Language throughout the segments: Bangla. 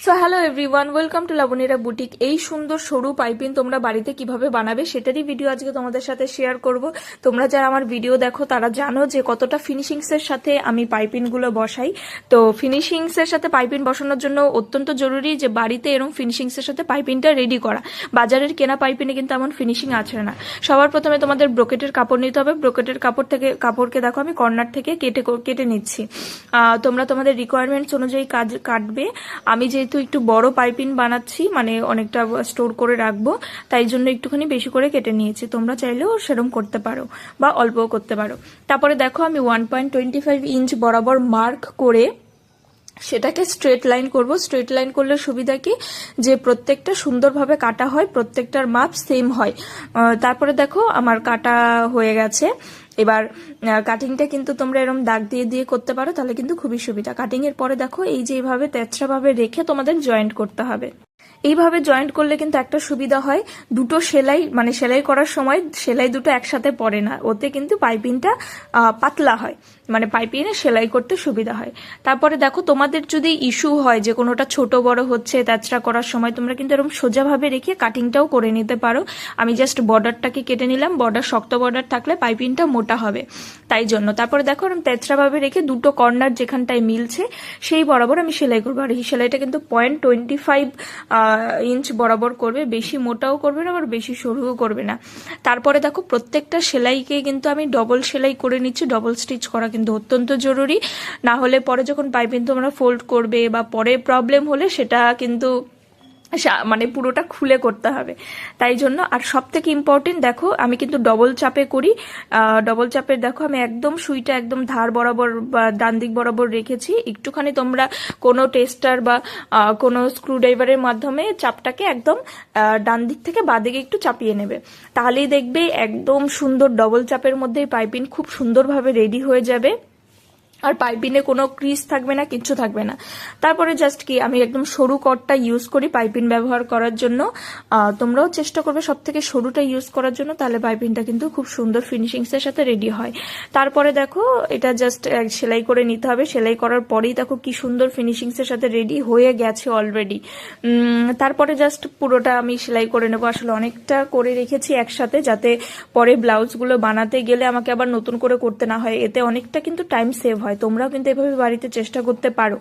So hello everyone, welcome to লাবণীরা বুটিক। এই সুন্দর সরু পাইপিন তোমরা বাড়িতে কিভাবে বানাবে সেটারই ভিডিও আজকে তোমাদের সাথে শেয়ার করব। তোমরা যারা আমার ভিডিও দেখো তারা জানো যে কতটা ফিনিশিংস এর সাথে আমি পাইপিন গুলো বসাই। তো ফিনিশিংস এর সাথে পাইপিন বসানোর জন্য অত্যন্ত জরুরি যে বাড়িতে এরকম ফিনিশিংস এর সাথে পাইপিনটা রেডি করা। বাজারের কেনা পাইপিনে কিন্তু এমন ফিনিশিং আছে না। সবার প্রথমে তোমাদের ব্রোকেটের কাপড় নিতে হবে। ব্রোকেটের কাপড়কে দেখো আমি কর্নার থেকে কেটে নিচ্ছি। তোমরা তোমাদের রিকোয়ারমেন্টস অনুযায়ী কাটবে। আমি যেহেতু একটু বড় পাইপিং বানাচ্ছি, মানে অনেকটা স্টোর করে রাখবো, তাই জন্য একটুখানি বেশি করে কেটে নিয়েছি। তোমরা চাইলেও সেরকম করতে পারো বা অল্পও করতে পারো। তারপরে দেখো আমি 1.25 ইঞ্চ বরাবর মার্ক করে সেটাকে স্ট্রেট লাইন করব। স্ট্রেট লাইন করলে সুবিধা কি, যে প্রত্যেকটা সুন্দরভাবে কাটা হয়, প্রত্যেকটার মাপ সেম হয়। তারপরে দেখো আমার কাটা হয়ে গেছে। এবার কাটিংটা কিন্তু তোমরা এরকম দাগ দিয়ে দিয়ে করতে পারো, তাহলে কিন্তু খুবই সুবিধা। কাটিং এর পরে দেখো এই যে এইভাবে তেতরা ভাবে রেখে তোমাদের জয়েন্ট করতে হবে। এইভাবে জয়েন্ট করলে কিন্তু একটা সুবিধা হয়, দুটো সেলাই মানে সেলাই করার সময় সেলাই দুটো একসাথে পড়ে না, ওতে কিন্তু পাইপিংটা পাতলা হয়, মানে পাইপিংয়ে সেলাই করতে সুবিধা হয়। তারপরে দেখো তোমাদের যদি ইস্যু হয় যে কোনোটা ছোট বড় হচ্ছে তেতরা করার সময়, তোমরা কিন্তু এরকম সোজাভাবে রেখে কাটিংটাও করে নিতে পারো। আমি জাস্ট বর্ডারটাকে কেটে নিলাম, বর্ডার শক্ত বর্ডার থাকলে পাইপিংটা মোটা হবে, তাই জন্য। তারপরে দেখো এরকম তেতরা ভাবে রেখে দুটো কর্নার যেখানটায় মিলছে সেই বরাবর আমি সেলাই করবো। আর এই সেলাইটা কিন্তু 0.25 ইঞ্চ বরাবর করবে, বেশি মোটাও করবে না আবার বেশি সরুও করবে না। তারপরে দেখো প্রত্যেকটা সেলাইকে কিন্তু আমি ডবল সেলাই করে নিচ্ছি। ডবল স্টিচ করা কিন্তু অত্যন্ত জরুরি, না হলে পরে যখন পাইপিং তোমরা ফোল্ড করবে বা পরে প্রবলেম হলে সেটা কিন্তু মানে পুরোটা খুলে করতে হবে, তাই জন্য। আর সব থেকে ইম্পর্টেন্ট দেখো আমি কিন্তু ডবল চাপে করি। ডবল চাপের দেখো আমি একদম সুইটা একদম ধার বরাবর বা ডান দিক বরাবর রেখেছি। একটুখানি তোমরা কোনো টেস্টার বা কোনো স্ক্রুড্রাইভারের মাধ্যমে চাপটাকে একদম ডান দিক থেকে বাঁ দিকে একটু চাপিয়ে নেবে, তাহলেই দেখবে একদম সুন্দর ডবল চাপের মধ্যে পাইপিং খুব সুন্দরভাবে রেডি হয়ে যাবে। আর পাইপিনে কোনো ক্রিজ থাকবে না, কিচ্ছু থাকবে না। তারপরে জাস্ট কি আমি একদম সরু কটটা ইউজ করি পাইপিন ব্যবহার করার জন্য। তোমরাও চেষ্টা করবে সব থেকে সরুটা ইউজ করার জন্য, তাহলে পাইপিনটা কিন্তু খুব সুন্দর ফিনিশিংস এর সাথে রেডি হয়। তারপরে দেখো এটা জাস্ট সেলাই করে নিতে হবে। সেলাই করার পরেই দেখো কি সুন্দর ফিনিশিংস এর সাথে রেডি হয়ে গেছে অলরেডি। তারপরে জাস্ট পুরোটা আমি সেলাই করে নেবো। আসলে অনেকটা করে রেখেছি একসাথে, যাতে পরে ব্লাউজগুলো বানাতে গেলে আমাকে আবার নতুন করে করতে না হয়, এতে অনেকটা কিন্তু টাইম সেভ হয়। তোমরাও কিন্তু এভাবে বাড়িতে চেষ্টা করতে পারো।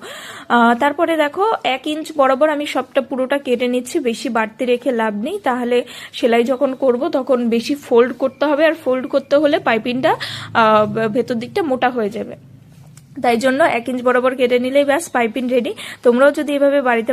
তারপরে দেখো 1 ইঞ্চ বরাবর আমি সবটা পুরোটা কেটে নিচ্ছি, বেশি বাড়তি রেখে লাভ নেই, তাহলে সেলাই যখন করব তখন বেশি ফোল্ড করতে হবে, আর ফোল্ড করতে হলে পাইপিংটা ভেতর দিকটা মোটা হয়ে যাবে, তাই জন্য 1 ইঞ্চ বরাবর কেটে নিলেই ব্যাস পাইপিং রেডি। তোমরাও যদি এভাবে বাড়িতে